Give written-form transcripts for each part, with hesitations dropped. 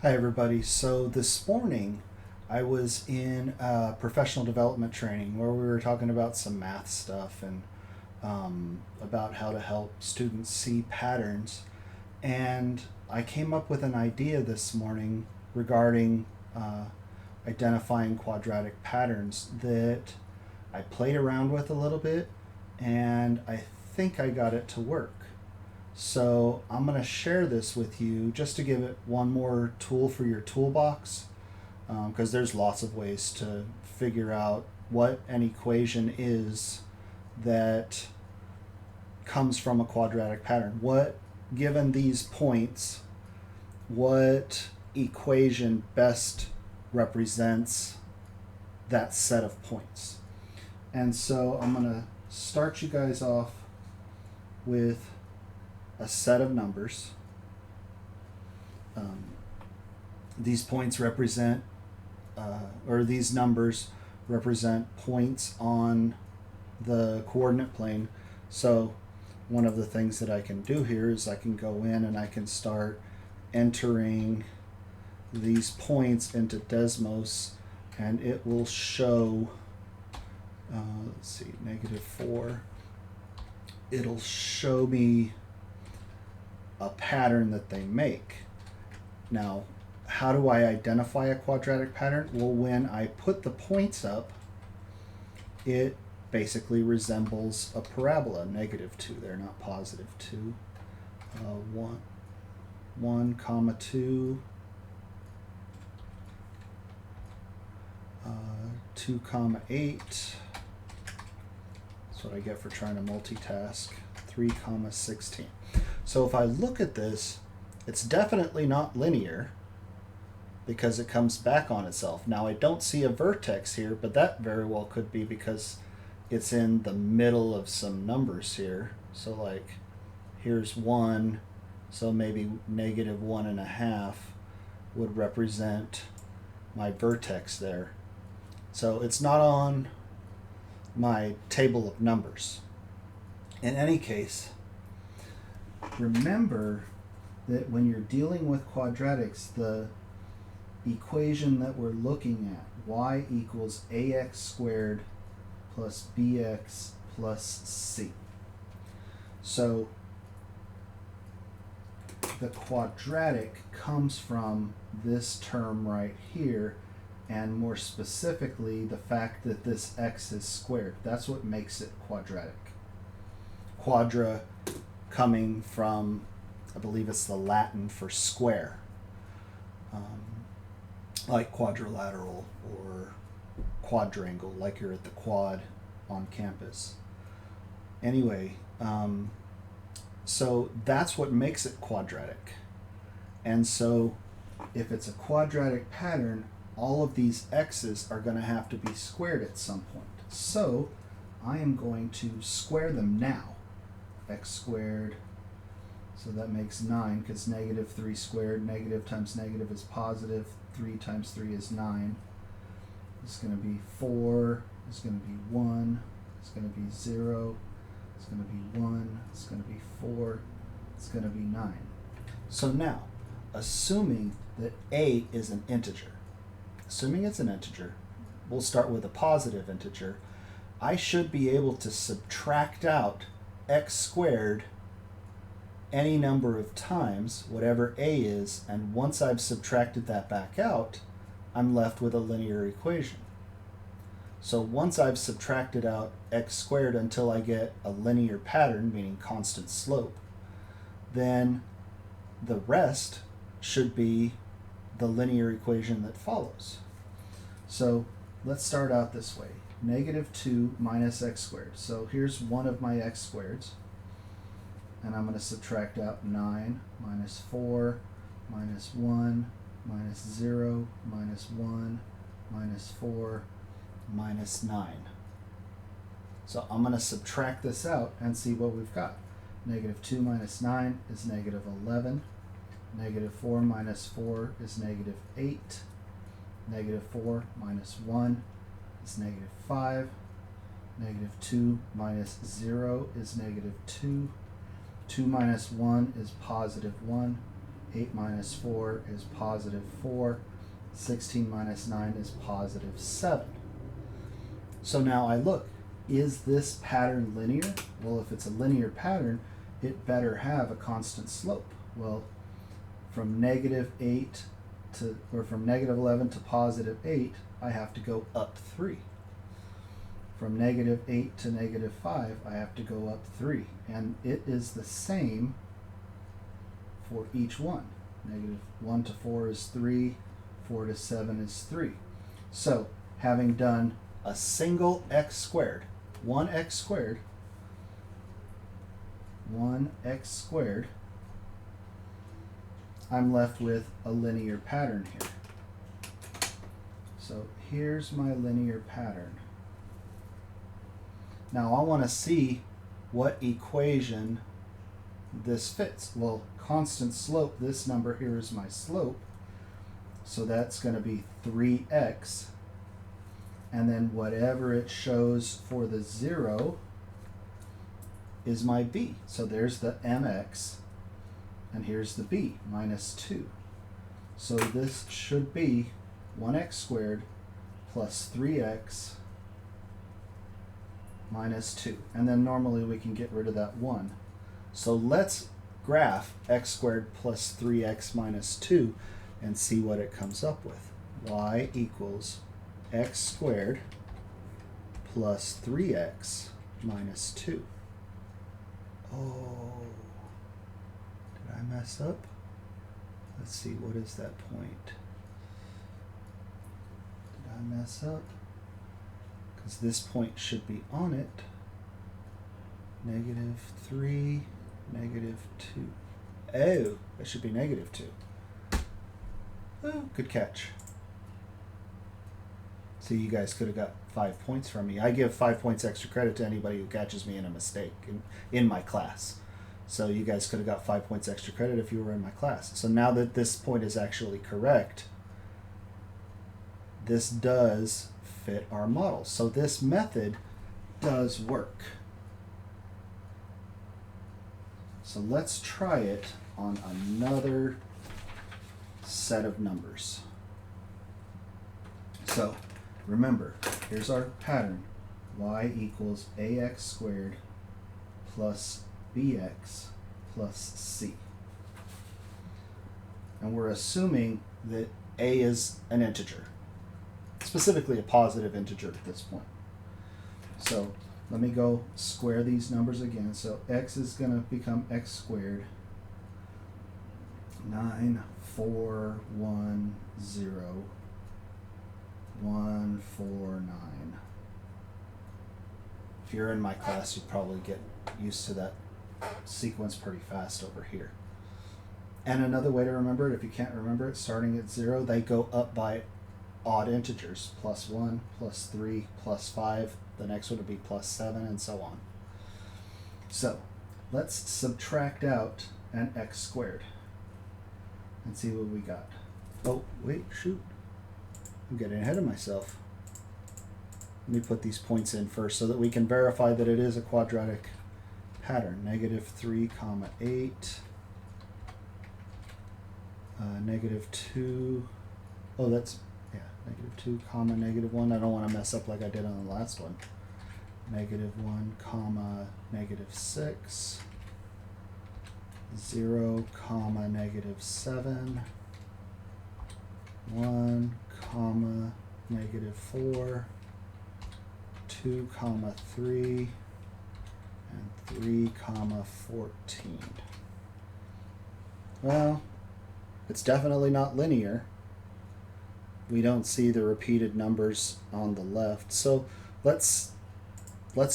Hi, everybody. So this morning I was in professional development training where we were talking about some math stuff and about how to help students see patterns. And I came up with an idea this morning regarding identifying quadratic patterns that I played around with a little bit, and I think I got it to work. So I'm going to share this with you just to give it one more tool for your toolbox, because there's lots of ways to figure out what an equation is that comes from a quadratic pattern. What, given these points, what equation best represents that set of points? And so I'm going to start you guys off with a set of numbers. Um, these points represent, or these numbers represent points on the coordinate plane. So one of the things that I can do here is I can go in and I can start entering these points into Desmos, and it will show, let's see, -4. It'll show me a pattern that they make. Now, how do I identify a quadratic pattern? Well, when I put the points up, it basically resembles a parabola, -2 there, not +2. 1, comma 2, 2, comma 8. That's what I get for trying to multitask. 3, comma 16. So if I look at this, it's definitely not linear because it comes back on itself. Now I don't see a vertex here, but that very well could be because it's in the middle of some numbers here. So like here's 1, so maybe -1.5 would represent my vertex there. So it's not on my table of numbers. In any case, remember that when you're dealing with quadratics, the equation that we're looking at, y equals ax squared plus bx plus c. So the quadratic comes from this term right here, and more specifically the fact that this x is squared. That's what makes it quadratic. Quadra coming from, I believe it's the Latin for square, like quadrilateral or quadrangle, like you're at the quad on campus. Anyway, so that's what makes it quadratic. And so if it's a quadratic pattern, all of these x's are going to have to be squared at some point. So I am going to square them now. X squared, so that makes 9, because -3 squared, negative times negative is positive, 3 times 3 is 9. It's going to be 4, it's going to be 1, it's going to be 0, it's going to be 1, it's going to be 4, it's going to be 9. So now, assuming that a is an integer, assuming it's an integer, we'll start with a positive integer. I should be able to subtract out x squared any number of times, whatever a is, and once I've subtracted that back out, I'm left with a linear equation. So once I've subtracted out x squared until I get a linear pattern, meaning constant slope, then the rest should be the linear equation that follows. So let's start out this way. -2 minus x squared. So here's one of my x squareds, and I'm going to subtract out 9 minus 4 minus 1 minus 0 minus 1 minus 4 minus 9. So I'm going to subtract this out and see what we've got. -2 minus 9 is -11. -4 minus 4 is -8. -4 minus 1 is -5. -2 minus 0 is -2. 2 minus 1 is +1. 8 minus 4 is positive 4. 16 minus 9 is positive 7. So now I look, is this pattern linear? Well, if it's a linear pattern, it better have a constant slope. Well, from negative 8 to, or from negative 11 to positive 8, I have to go up 3. From negative 8 to negative 5, I have to go up 3. And it is the same for each one. Negative 1 to 4 is 3, 4 to 7 is 3. So, having done a single x squared, 1x squared, 1x squared, I'm left with a linear pattern here. So here's my linear pattern. Now I want to see what equation this fits. Well, constant slope, this number here is my slope. So that's going to be 3x. And then whatever it shows for the 0 is my b. So there's the mx. And here's the b, minus 2. So this should be 1x squared plus 3x minus 2. And then normally we can get rid of that 1. So let's graph x squared plus 3x minus 2 and see what it comes up with. Y equals x squared plus 3x minus 2. Oh, did I mess up? Let's see, what is that point? Did I mess up? Because this point should be on it. Negative 3, negative 2. Oh, that should be negative 2. Oh, good catch. So you guys could have got 5 points from me. I give 5 points extra credit to anybody who catches me in a mistake in my class. So you guys could have got 5 points extra credit if you were in my class. So now that this point is actually correct, this does fit our model. So this method does work. So let's try it on another set of numbers. So remember, here's our pattern. Y equals ax squared plus bx plus c. And we're assuming that a is an integer, specifically a positive integer at this point. So let me go square these numbers again. So x is going to become x squared. 9, 4, 1, 0, 1, 4, 9. If you're in my class, you'd probably get used to that sequence pretty fast over here. And another way to remember it, if you can't remember it, starting at 0, they go up by odd integers. Plus 1, plus 3, plus 5. The next one would be plus 7, and so on. So let's subtract out an x squared and see what we got. Oh, wait, shoot. I'm getting ahead of myself. Let me put these points in first so that we can verify that it is a quadratic pattern. Negative 3, comma 8. Negative 2. Oh, that's, yeah, negative 2, comma negative 1. I don't want to mess up like I did on the last one. Negative 1, comma negative 6. 0, comma negative 7. 1, comma negative 4. 2, comma 3. And 3, comma 14. Well, it's definitely not linear. We don't see the repeated numbers on the left. So let's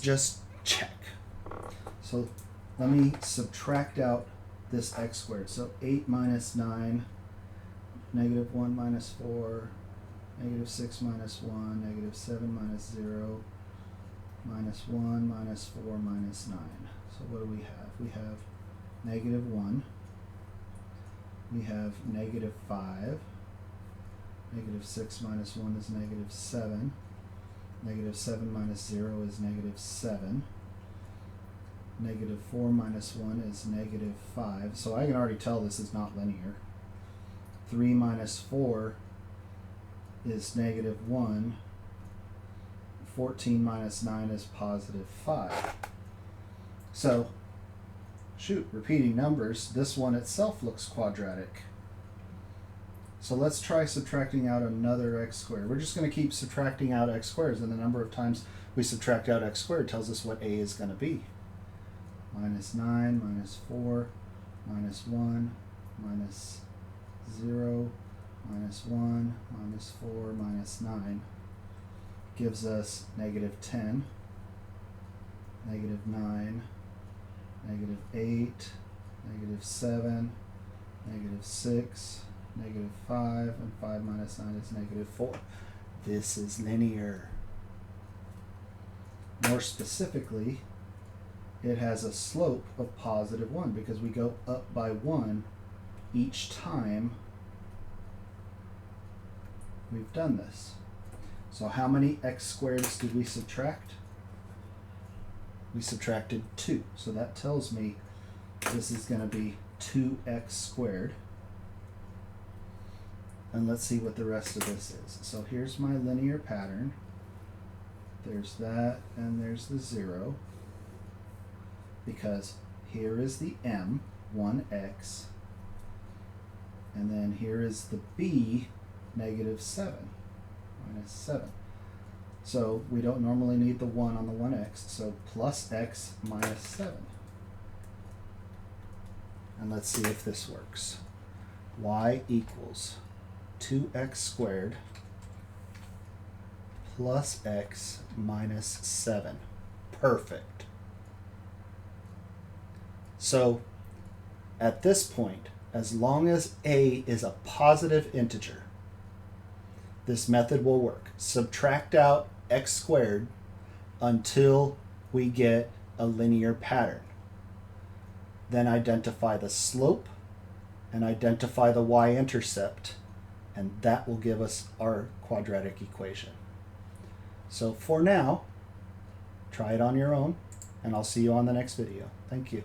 just check. So let me subtract out this x squared. So 8 minus 9, negative 1 minus 4, negative 6 minus 1, negative 7 minus 0, minus 1 minus 4 minus 9. So what do we have? We have negative 1. We have negative 5. Negative 6 minus 1 is negative 7. Negative 7 minus 0 is negative 7. Negative 4 minus 1 is negative 5. So I can already tell this is not linear. 3 minus 4 is negative 1. 14 minus 9 is positive 5. So, shoot, repeating numbers, this one itself looks quadratic. So let's try subtracting out another x squared. We're just going to keep subtracting out x squares, and the number of times we subtract out x squared tells us what a is going to be. Minus 9, minus 4, minus 1, minus 0, minus 1, minus 4, minus 9 gives us negative 10, negative 9, negative 8, negative 7, negative 6, negative 5, and 5 minus 9 is negative 4. This is linear. More specifically, it has a slope of positive 1 because we go up by 1 each time we've done this. So how many x squareds did we subtract? We subtracted 2. So that tells me this is going to be 2x squared. And let's see what the rest of this is. So here's my linear pattern. There's that, and there's the 0. Because here is the m, 1x. And then here is the b, negative 7. Minus 7. So we don't normally need the 1 on the 1x, so plus x minus 7. And let's see if this works. Y equals 2x squared plus x minus 7. Perfect. So at this point, as long as a is a positive integer, this method will work. Subtract out x squared until we get a linear pattern. Then identify the slope and identify the y-intercept, and that will give us our quadratic equation. So for now, try it on your own, and I'll see you on the next video. Thank you.